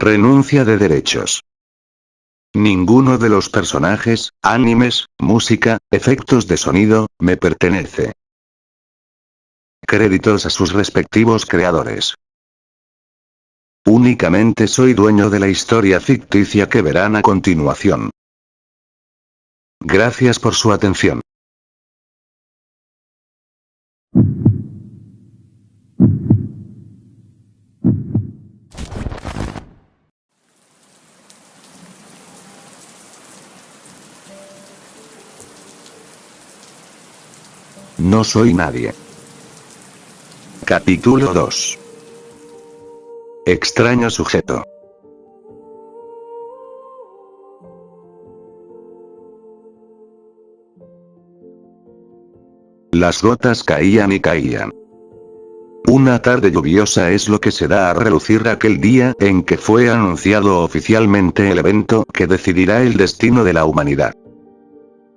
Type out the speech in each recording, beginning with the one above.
Renuncia de derechos. Ninguno de los personajes, animes, música, efectos de sonido, me pertenece. Créditos a sus respectivos creadores. Únicamente soy dueño de la historia ficticia que verán a continuación. Gracias por su atención. No soy nadie. Capítulo 2. Extraño sujeto. Las gotas caían y caían. Una tarde lluviosa es lo que se da a relucir aquel día en que fue anunciado oficialmente el evento que decidirá el destino de la humanidad.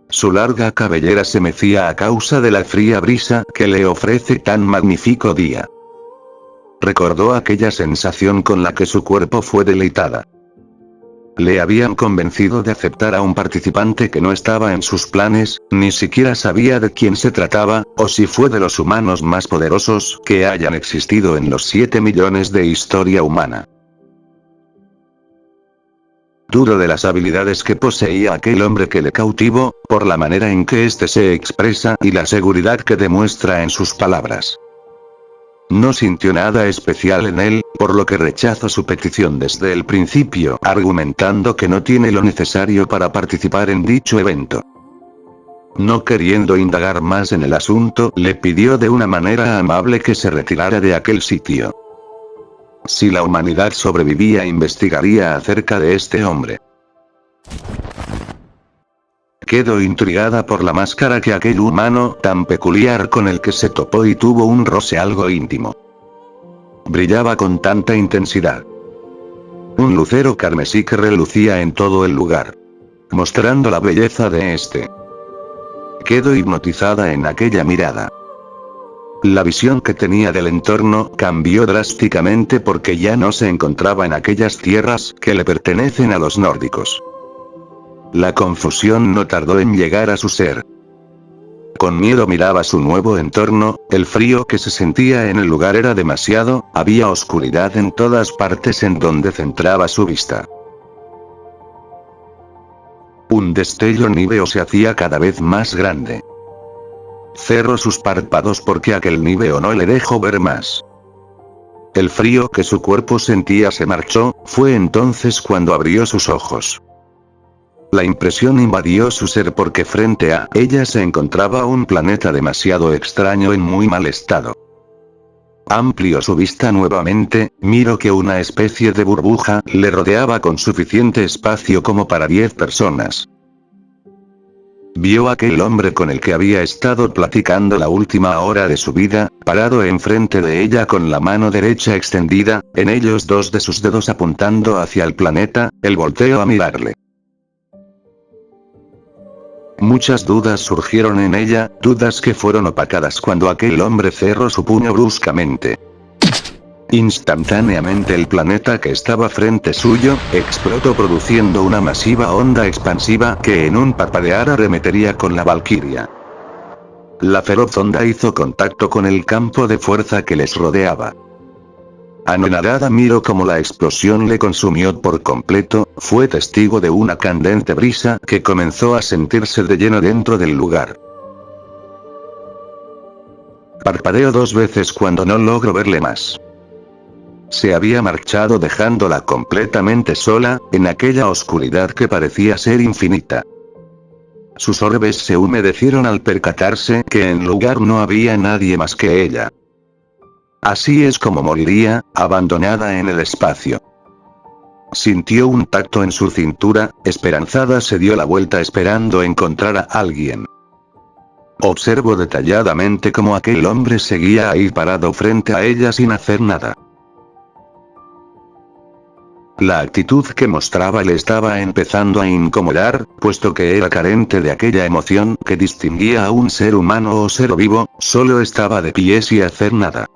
Su larga cabellera se mecía a causa de la fría brisa que le ofrece tan magnífico día. Recordó aquella sensación con la que su cuerpo fue deleitada. Le habían convencido de aceptar a un participante que no estaba en sus planes, ni siquiera sabía de quién se trataba, o si fue de los humanos más poderosos que hayan existido en los 7 millones de historia humana. Dudo de las habilidades que poseía aquel hombre que le cautivó, por la manera en que éste se expresa y la seguridad que demuestra en sus palabras. No sintió nada especial en él, por lo que rechazó su petición desde el principio, argumentando que no tiene lo necesario para participar en dicho evento. No queriendo indagar más en el asunto, le pidió de una manera amable que se retirara de aquel sitio. Si la humanidad sobrevivía, investigaría acerca de este hombre. Quedó intrigada por la máscara que aquel humano tan peculiar con el que se topó y tuvo un roce algo íntimo. Brillaba con tanta intensidad. Un lucero carmesí que relucía en todo el lugar, mostrando la belleza de este. Quedó hipnotizada en aquella mirada. La visión que tenía del entorno cambió drásticamente porque ya no se encontraba en aquellas tierras que le pertenecen a los nórdicos. La confusión no tardó en llegar a su ser. Con miedo miraba su nuevo entorno, el frío que se sentía en el lugar era demasiado, había oscuridad en todas partes en donde centraba su vista. Un destello níveo se hacía cada vez más grande. Cerró sus párpados porque aquel níveo no le dejó ver más. El frío que su cuerpo sentía se marchó, fue entonces cuando abrió sus ojos. La impresión invadió su ser porque frente a ella se encontraba un planeta demasiado extraño en muy mal estado. Amplió su vista nuevamente, miró que una especie de burbuja le rodeaba con suficiente espacio como para 10 personas. Vio a aquel hombre con el que había estado platicando la última hora de su vida, parado enfrente de ella con la mano derecha extendida, en ellos 2 de sus dedos apuntando hacia el planeta, él volteó a mirarle. Muchas dudas surgieron en ella, dudas que fueron opacadas cuando aquel hombre cerró su puño bruscamente. Instantáneamente el planeta que estaba frente suyo, explotó produciendo una masiva onda expansiva que en un parpadear arremetería con la Valquiria. La feroz onda hizo contacto con el campo de fuerza que les rodeaba. Anonadada miró cómo la explosión le consumió por completo, fue testigo de una candente brisa que comenzó a sentirse de lleno dentro del lugar. Parpadeó 2 veces cuando no logró verle más. Se había marchado dejándola completamente sola, en aquella oscuridad que parecía ser infinita. Sus orbes se humedecieron al percatarse que en lugar no había nadie más que ella. Así es como moriría, abandonada en el espacio. Sintió un tacto en su cintura, esperanzada se dio la vuelta esperando encontrar a alguien. Observó detalladamente cómo aquel hombre seguía ahí parado frente a ella sin hacer nada. La actitud que mostraba le estaba empezando a incomodar, puesto que era carente de aquella emoción que distinguía a un ser humano o ser vivo, solo estaba de pie sin hacer nada.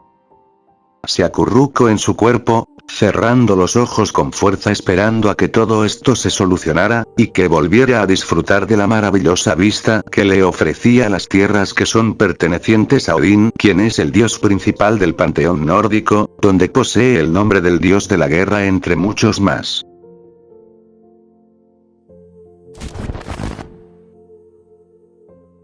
Se acurrucó en su cuerpo, cerrando los ojos con fuerza esperando a que todo esto se solucionara, y que volviera a disfrutar de la maravillosa vista que le ofrecía las tierras que son pertenecientes a Odín, quien es el dios principal del panteón nórdico, donde posee el nombre del dios de la guerra entre muchos más.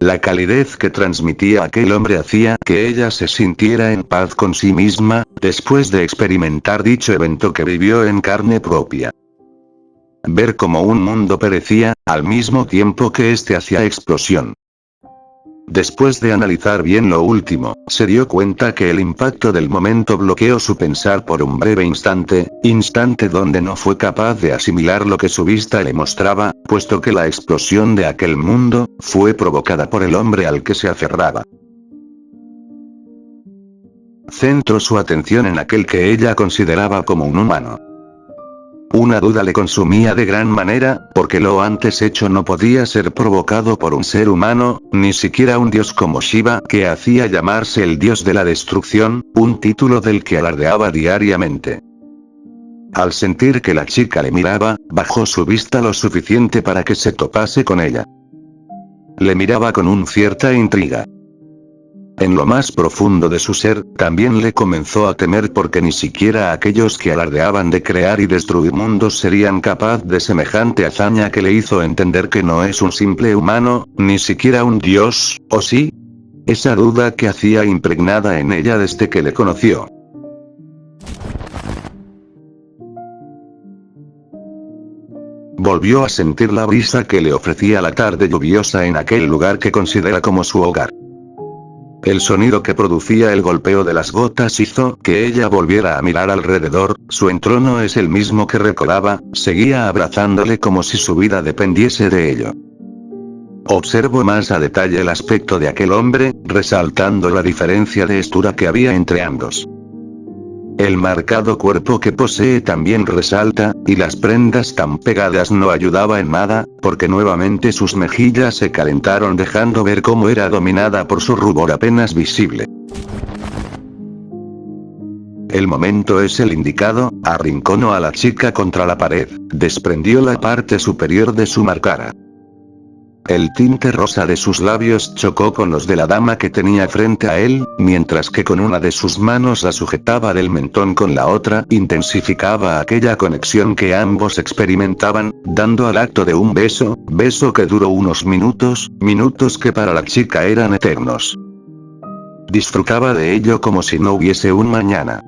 La calidez que transmitía aquel hombre hacía que ella se sintiera en paz con sí misma, después de experimentar dicho evento que vivió en carne propia. Ver cómo un mundo perecía, al mismo tiempo que éste hacía explosión. Después de analizar bien lo último, se dio cuenta que el impacto del momento bloqueó su pensar por un breve instante donde no fue capaz de asimilar lo que su vista le mostraba, puesto que la explosión de aquel mundo fue provocada por el hombre al que se aferraba. Centró su atención en aquel que ella consideraba como un humano. Una duda le consumía de gran manera, porque lo antes hecho no podía ser provocado por un ser humano, ni siquiera un dios como Shiva, que hacía llamarse el dios de la destrucción, un título del que alardeaba diariamente. Al sentir que la chica le miraba, bajó su vista lo suficiente para que se topase con ella. Le miraba con una cierta intriga. En lo más profundo de su ser, también le comenzó a temer porque ni siquiera aquellos que alardeaban de crear y destruir mundos serían capaz de semejante hazaña que le hizo entender que no es un simple humano, ni siquiera un dios, ¿o sí? Esa duda que hacía impregnada en ella desde que le conoció. Volvió a sentir la brisa que le ofrecía la tarde lluviosa en aquel lugar que considera como su hogar. El sonido que producía el golpeo de las gotas hizo que ella volviera a mirar alrededor, su entrono es el mismo que recordaba, seguía abrazándole como si su vida dependiese de ello. Observó más a detalle el aspecto de aquel hombre, resaltando la diferencia de estatura que había entre ambos. El marcado cuerpo que posee también resalta, y las prendas tan pegadas no ayudaba en nada, porque nuevamente sus mejillas se calentaron dejando ver cómo era dominada por su rubor apenas visible. El momento es el indicado, arrinconó a la chica contra la pared, desprendió la parte superior de su cara. El tinte rosa de sus labios chocó con los de la dama que tenía frente a él, mientras que con una de sus manos la sujetaba del mentón con la otra, intensificaba aquella conexión que ambos experimentaban, dando al acto de un beso que duró unos minutos que para la chica eran eternos. Disfrutaba de ello como si no hubiese un mañana.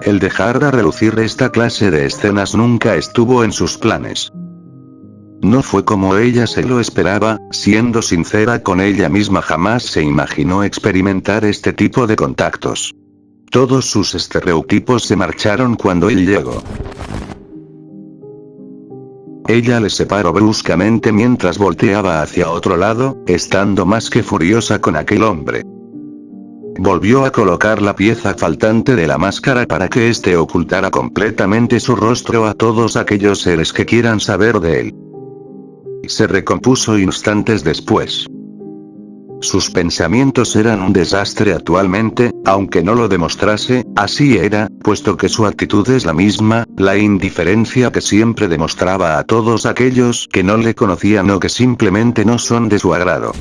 El dejar de relucir esta clase de escenas nunca estuvo en sus planes. No fue como ella se lo esperaba, siendo sincera con ella misma jamás se imaginó experimentar este tipo de contactos. Todos sus estereotipos se marcharon cuando él llegó. Ella le separó bruscamente mientras volteaba hacia otro lado, estando más que furiosa con aquel hombre. Volvió a colocar la pieza faltante de la máscara para que éste ocultara completamente su rostro a todos aquellos seres que quieran saber de él. Se recompuso instantes después. Sus pensamientos eran un desastre actualmente, aunque no lo demostrase, así era, puesto que su actitud es la misma, la indiferencia que siempre demostraba a todos aquellos que no le conocían o que simplemente no son de su agrado.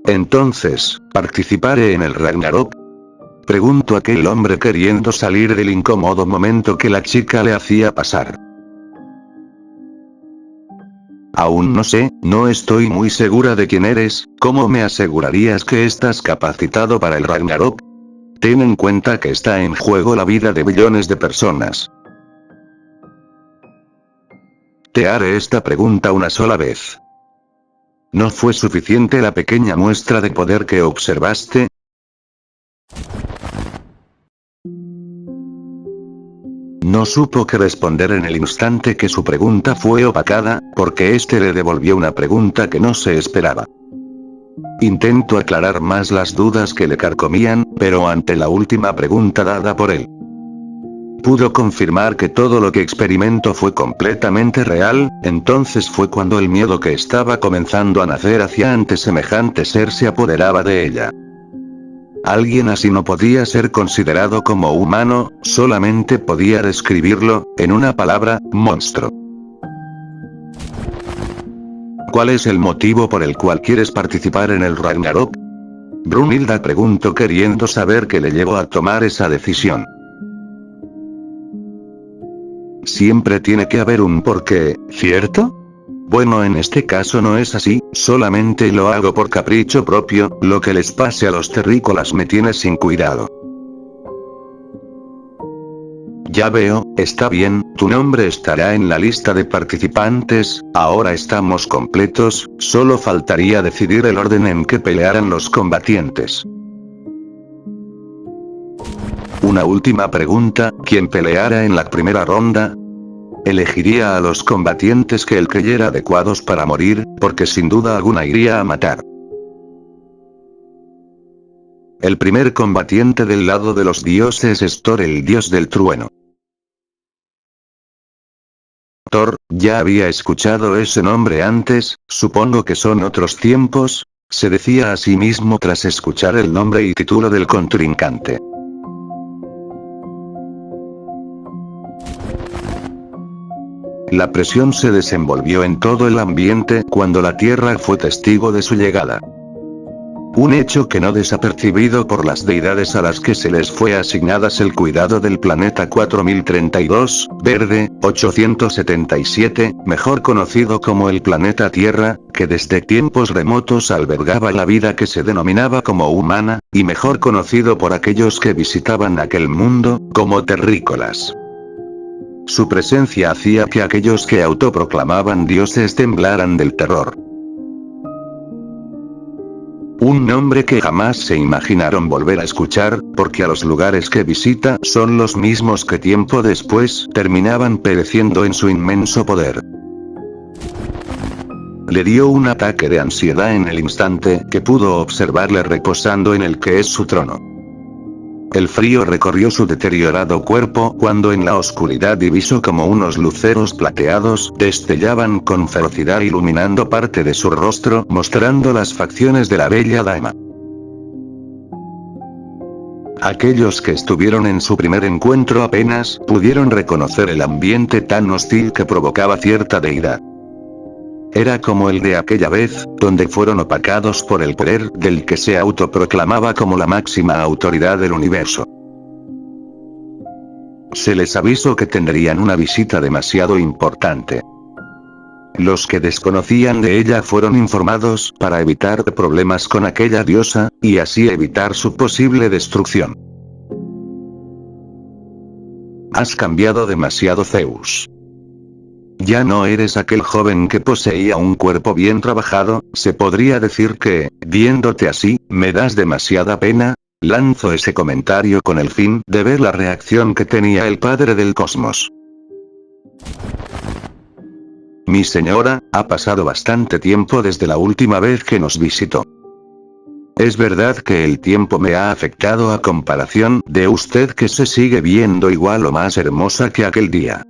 Entonces, ¿participaré en el Ragnarok? Preguntó aquel hombre queriendo salir del incómodo momento que la chica le hacía pasar. Aún no sé, no estoy muy segura de quién eres, ¿cómo me asegurarías que estás capacitado para el Ragnarok? Ten en cuenta que está en juego la vida de billones de personas. Te haré esta pregunta una sola vez. ¿No fue suficiente la pequeña muestra de poder que observaste? No supo qué responder en el instante que su pregunta fue opacada, porque éste le devolvió una pregunta que no se esperaba. Intentó aclarar más las dudas que le carcomían, pero ante la última pregunta dada por él, pudo confirmar que todo lo que experimentó fue completamente real, entonces fue cuando el miedo que estaba comenzando a nacer hacia ante semejante ser se apoderaba de ella. Alguien así no podía ser considerado como humano, solamente podía describirlo, en una palabra, monstruo. ¿Cuál es el motivo por el cual quieres participar en el Ragnarok? Brunhilda preguntó queriendo saber qué le llevó a tomar esa decisión. Siempre tiene que haber un porqué, ¿cierto? Bueno, en este caso no es así, solamente lo hago por capricho propio, lo que les pase a los terrícolas me tiene sin cuidado. Ya veo, está bien, tu nombre estará en la lista de participantes, ahora estamos completos, solo faltaría decidir el orden en que pelearan los combatientes. Una última pregunta, ¿quién peleara en la primera ronda? Elegiría a los combatientes que él creyera adecuados para morir, porque sin duda alguna iría a matar. El primer combatiente del lado de los dioses es Thor, el dios del trueno. Thor, ya había escuchado ese nombre antes, supongo que son otros tiempos, se decía a sí mismo tras escuchar el nombre y título del contrincante. La presión se desenvolvió en todo el ambiente cuando la Tierra fue testigo de su llegada. Un hecho que no desapercibido por las deidades a las que se les fue asignadas el cuidado del planeta 4032, verde, 877, mejor conocido como el planeta Tierra, que desde tiempos remotos albergaba la vida que se denominaba como humana, y mejor conocido por aquellos que visitaban aquel mundo, como terrícolas. Su presencia hacía que aquellos que autoproclamaban dioses temblaran del terror. Un nombre que jamás se imaginaron volver a escuchar, porque a los lugares que visita son los mismos que tiempo después terminaban pereciendo en su inmenso poder. Le dio un ataque de ansiedad en el instante que pudo observarle reposando en el que es su trono. El frío recorrió su deteriorado cuerpo cuando en la oscuridad divisó como unos luceros plateados destellaban con ferocidad iluminando parte de su rostro mostrando las facciones de la bella dama. Aquellos que estuvieron en su primer encuentro apenas pudieron reconocer el ambiente tan hostil que provocaba cierta deidad. Era como el de aquella vez, donde fueron opacados por el poder del que se autoproclamaba como la máxima autoridad del universo. Se les avisó que tendrían una visita demasiado importante. Los que desconocían de ella fueron informados para evitar problemas con aquella diosa, y así evitar su posible destrucción. Has cambiado demasiado, Zeus. Ya no eres aquel joven que poseía un cuerpo bien trabajado, se podría decir que, viéndote así, me das demasiada pena. Lanzó ese comentario con el fin de ver la reacción que tenía el padre del cosmos. Mi señora, ha pasado bastante tiempo desde la última vez que nos visitó. Es verdad que el tiempo me ha afectado a comparación de usted que se sigue viendo igual o más hermosa que aquel día.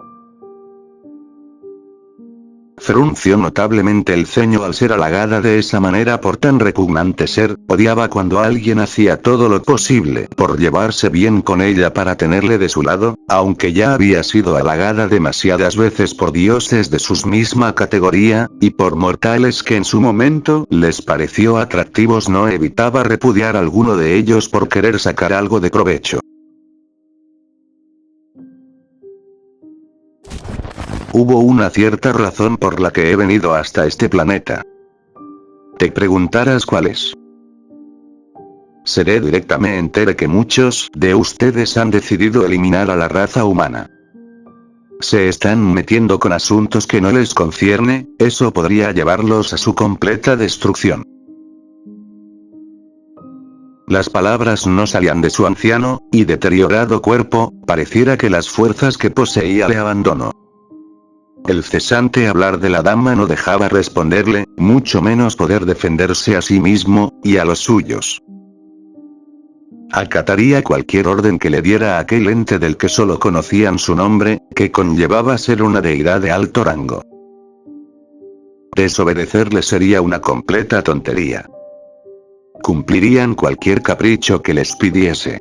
Frunció notablemente el ceño al ser halagada de esa manera por tan repugnante ser, odiaba cuando alguien hacía todo lo posible por llevarse bien con ella para tenerle de su lado, aunque ya había sido halagada demasiadas veces por dioses de su misma categoría, y por mortales que en su momento les pareció atractivos no evitaba repudiar a alguno de ellos por querer sacar algo de provecho. Hubo una cierta razón por la que he venido hasta este planeta. Te preguntarás cuál es. Seré directamente de que muchos de ustedes han decidido eliminar a la raza humana. Se están metiendo con asuntos que no les concierne, eso podría llevarlos a su completa destrucción. Las palabras no salían de su anciano y deteriorado cuerpo, pareciera que las fuerzas que poseía le abandonó. El cesante hablar de la dama no dejaba responderle, mucho menos poder defenderse a sí mismo, y a los suyos. Acataría cualquier orden que le diera a aquel ente del que solo conocían su nombre, que conllevaba ser una deidad de alto rango. Desobedecerle sería una completa tontería. cumplirían cualquier capricho que les pidiese.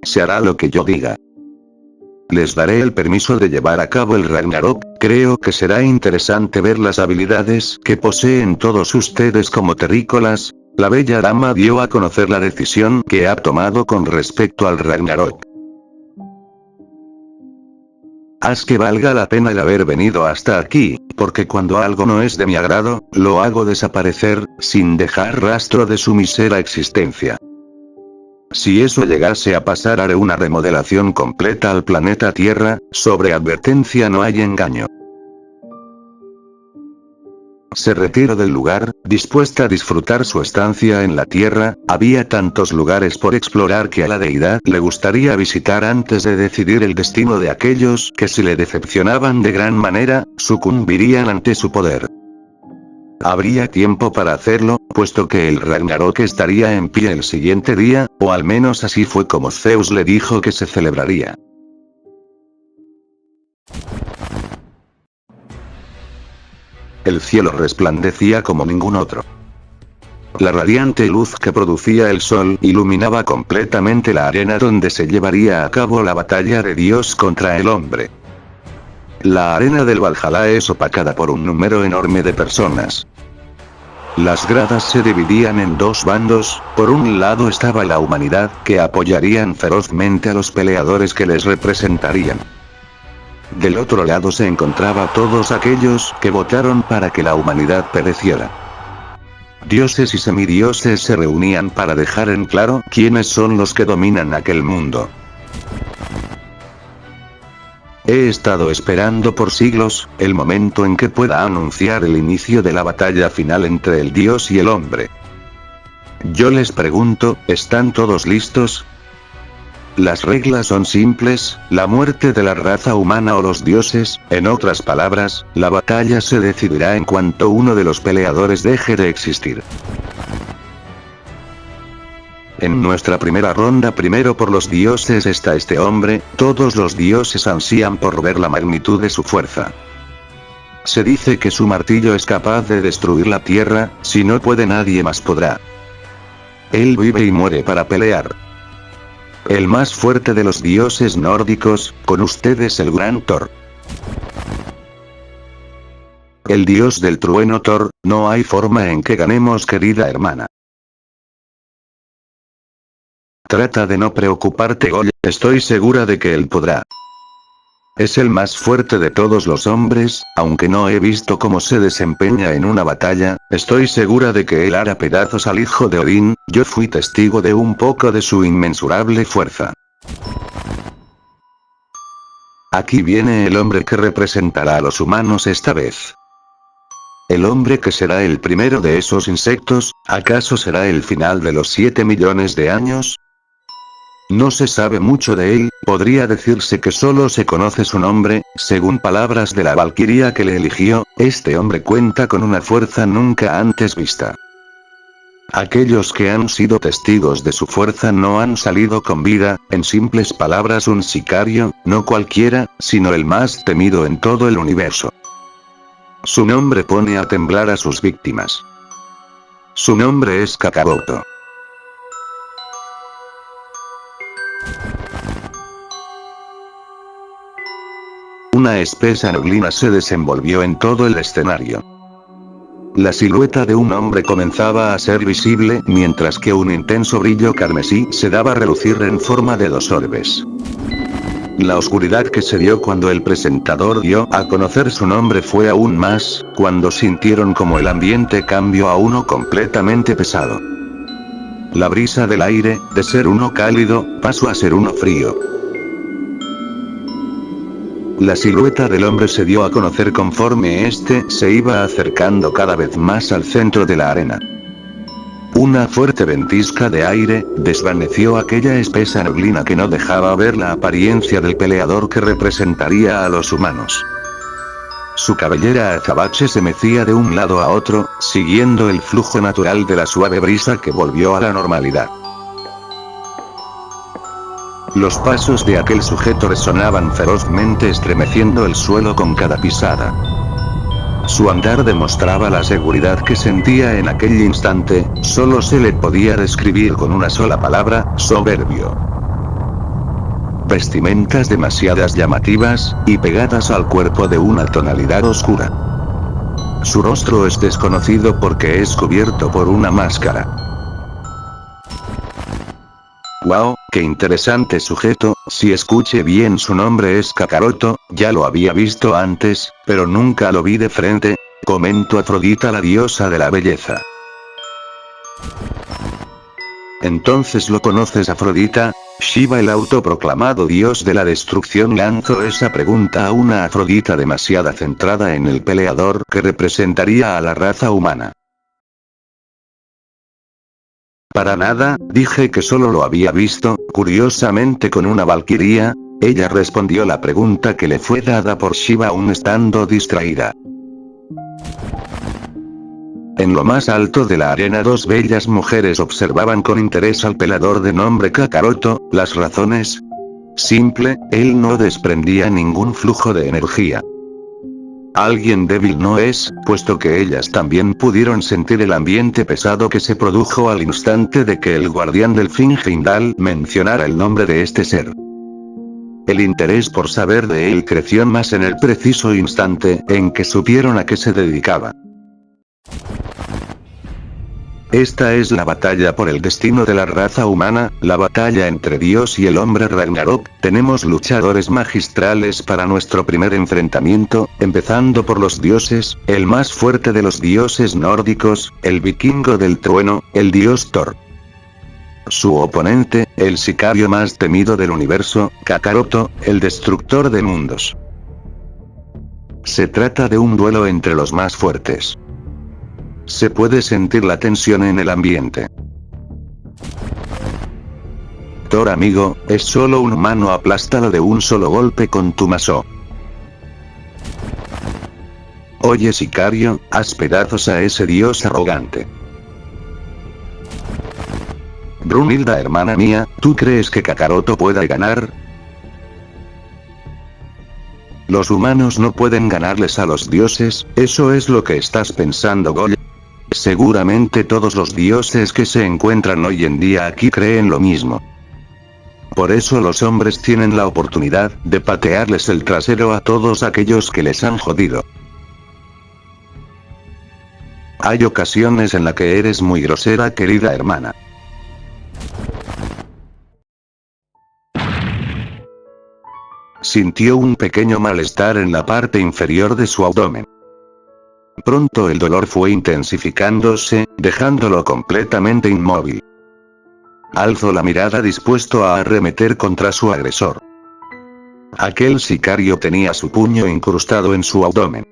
Se hará lo que yo diga. Les daré el permiso de llevar a cabo el Ragnarok. Creo que será interesante ver las habilidades que poseen todos ustedes como terrícolas. La bella dama dio a conocer la decisión que ha tomado con respecto al Ragnarok. Haz que valga la pena el haber venido hasta aquí, porque cuando algo no es de mi agrado, lo hago desaparecer, sin dejar rastro de su mísera existencia. Si eso llegase a pasar, haré una remodelación completa al planeta Tierra. Sobre advertencia no hay engaño. Se retiró del lugar, dispuesta a disfrutar su estancia en la Tierra. Había tantos lugares por explorar que a la deidad le gustaría visitar antes de decidir el destino de aquellos que, si le decepcionaban de gran manera, sucumbirían ante su poder. Habría tiempo para hacerlo, puesto que el Ragnarok estaría en pie el siguiente día, o al menos así fue como Zeus le dijo que se celebraría. El cielo resplandecía como ningún otro. La radiante luz que producía el sol iluminaba completamente la arena donde se llevaría a cabo la batalla de Dios contra el hombre. La arena del Valhalla es opacada por un número enorme de personas. Las gradas se dividían en dos bandos. Por un lado estaba la humanidad, que apoyarían ferozmente a los peleadores que les representarían. Del otro lado se encontraba todos aquellos que votaron para que la humanidad pereciera. Dioses y semidioses se reunían para dejar en claro quiénes son los que dominan aquel mundo. He estado esperando por siglos el momento en que pueda anunciar el inicio de la batalla final entre el Dios y el hombre. Yo les pregunto, ¿están todos listos? Las reglas son simples: la muerte de la raza humana o los dioses. En otras palabras, la batalla se decidirá en cuanto uno de los peleadores deje de existir. En nuestra primera ronda, primero por los dioses está este hombre. Todos los dioses ansían por ver la magnitud de su fuerza. Se dice que su martillo es capaz de destruir la tierra. Si no puede, nadie más podrá. Él vive y muere para pelear. El más fuerte de los dioses nórdicos, con ustedes el gran Thor. El dios del trueno Thor. No hay forma en que ganemos, querida hermana. Trata de no preocuparte, Goya, estoy segura de que él podrá. Es el más fuerte de todos los hombres. Aunque no he visto cómo se desempeña en una batalla, estoy segura de que él hará pedazos al hijo de Odín. Yo fui testigo de un poco de su inmensurable fuerza. Aquí viene el hombre que representará a los humanos esta vez. El hombre que será el primero de esos insectos. ¿Acaso será el final de los 7 millones de años? No se sabe mucho de él. Podría decirse que solo se conoce su nombre. Según palabras de la valquiria que le eligió, este hombre cuenta con una fuerza nunca antes vista. Aquellos que han sido testigos de su fuerza no han salido con vida. En simples palabras, un sicario, no cualquiera, sino el más temido en todo el universo. Su nombre pone a temblar a sus víctimas. Su nombre es Kakaroto. Una espesa neblina se desenvolvió en todo el escenario. La silueta de un hombre comenzaba a ser visible, mientras que un intenso brillo carmesí se daba a relucir en forma de dos orbes. La oscuridad que se dio cuando el presentador dio a conocer su nombre fue aún más, cuando sintieron como el ambiente cambió a uno completamente pesado. La brisa del aire, de ser uno cálido, pasó a ser uno frío. La silueta del hombre se dio a conocer conforme éste se iba acercando cada vez más al centro de la arena. Una fuerte ventisca de aire desvaneció aquella espesa neblina que no dejaba ver la apariencia del peleador que representaría a los humanos. Su cabellera azabache se mecía de un lado a otro, siguiendo el flujo natural de la suave brisa que volvió a la normalidad. Los pasos de aquel sujeto resonaban ferozmente, estremeciendo el suelo con cada pisada. Su andar demostraba la seguridad que sentía en aquel instante, solo se le podía describir con una sola palabra: soberbio. Vestimentas demasiadas llamativas, y pegadas al cuerpo de una tonalidad oscura. Su rostro es desconocido porque es cubierto por una máscara. Wow, qué interesante sujeto. Si escuché bien, su nombre es Kakaroto. Ya lo había visto antes, pero nunca lo vi de frente, comentó Afrodita, la diosa de la belleza. Entonces lo conoces, Afrodita. Shiva, el autoproclamado dios de la destrucción, lanzó esa pregunta a una Afrodita demasiado centrada en el peleador que representaría a la raza humana. Para nada, dije que solo lo había visto, curiosamente, con una valquiria. Ella respondió la pregunta que le fue dada por Shiva aún estando distraída. En lo más alto de la arena, dos bellas mujeres observaban con interés al peleador de nombre Kakaroto. Las razones: simple, él no desprendía ningún flujo de energía. Alguien débil no es, puesto que ellas también pudieron sentir el ambiente pesado que se produjo al instante de que el guardián del Finjindal mencionara el nombre de este ser. El interés por saber de él creció más en el preciso instante en que supieron a qué se dedicaba. Esta es la batalla por el destino de la raza humana, la batalla entre Dios y el hombre Ragnarok. Tenemos luchadores magistrales para nuestro primer enfrentamiento, empezando por los dioses, el más fuerte de los dioses nórdicos, el vikingo del trueno, el dios Thor. Su oponente, el sicario más temido del universo, Kakaroto, el destructor de mundos. Se trata de un duelo entre los más fuertes. Se puede sentir la tensión en el ambiente. Thor, amigo, es solo un humano, aplástalo de un solo golpe con tu mazo. Oye, sicario, haz pedazos a ese dios arrogante. Brunilda, hermana mía, ¿tú crees que Kakaroto pueda ganar? Los humanos no pueden ganarles a los dioses, ¿eso es lo que estás pensando, Goya? Seguramente todos los dioses que se encuentran hoy en día aquí creen lo mismo. Por eso los hombres tienen la oportunidad de patearles el trasero a todos aquellos que les han jodido. Hay ocasiones en las que eres muy grosera, querida hermana. Sintió un pequeño malestar en la parte inferior de su abdomen. Pronto el dolor fue intensificándose, dejándolo completamente inmóvil. Alzó la mirada dispuesto a arremeter contra su agresor. Aquel sicario tenía su puño incrustado en su abdomen.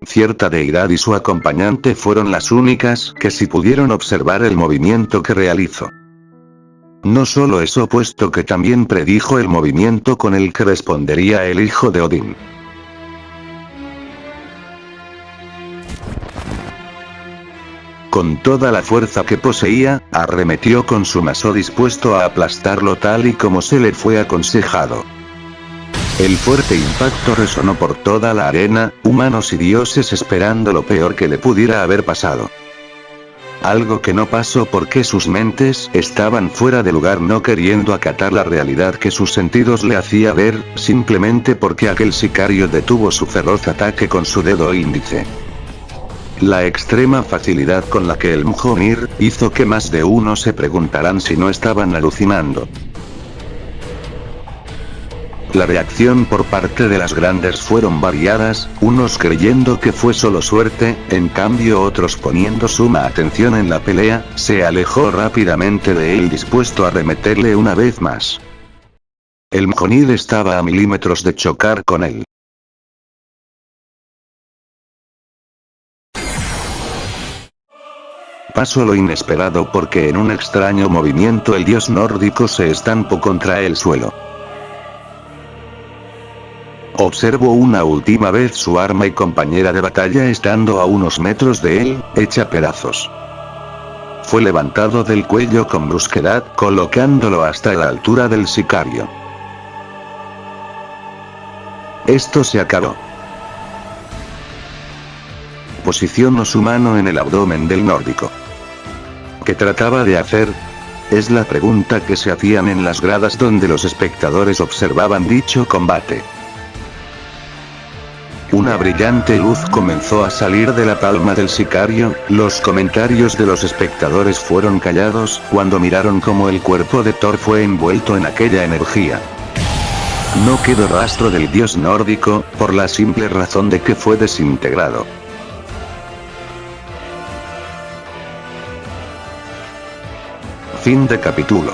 Cierta deidad y su acompañante fueron las únicas que sí pudieron observar el movimiento que realizó. No solo eso, puesto que también predijo el movimiento con el que respondería el hijo de Odín. Con toda la fuerza que poseía, arremetió con su mazo dispuesto a aplastarlo tal y como se le fue aconsejado. El fuerte impacto resonó por toda la arena, humanos y dioses esperando lo peor que le pudiera haber pasado. Algo que no pasó porque sus mentes estaban fuera de lugar, no queriendo acatar la realidad que sus sentidos le hacía ver, simplemente porque aquel sicario detuvo su feroz ataque con su dedo índice. La extrema facilidad con la que el Mjolnir hizo que más de uno se preguntaran si no estaban alucinando. La reacción por parte de las grandes fueron variadas, unos creyendo que fue solo suerte, en cambio otros poniendo suma atención en la pelea. Se alejó rápidamente de él dispuesto a arremeterle una vez más. El Mjolnir estaba a milímetros de chocar con él. Pasó lo inesperado porque en un extraño movimiento el dios nórdico se estampó contra el suelo. Observó una última vez su arma y compañera de batalla estando a unos metros de él, hecha pedazos. Fue levantado del cuello con brusquedad, colocándolo hasta la altura del sicario. Esto se acabó. posicionó su mano en el abdomen del nórdico. ¿Qué trataba de hacer? Es la pregunta que se hacían en las gradas donde los espectadores observaban dicho combate. Una brillante luz comenzó a salir de la palma del sicario, los comentarios de los espectadores fueron callados cuando miraron cómo el cuerpo de Thor fue envuelto en aquella energía. No quedó rastro del dios nórdico, por la simple razón de que fue desintegrado. Fin de capítulo.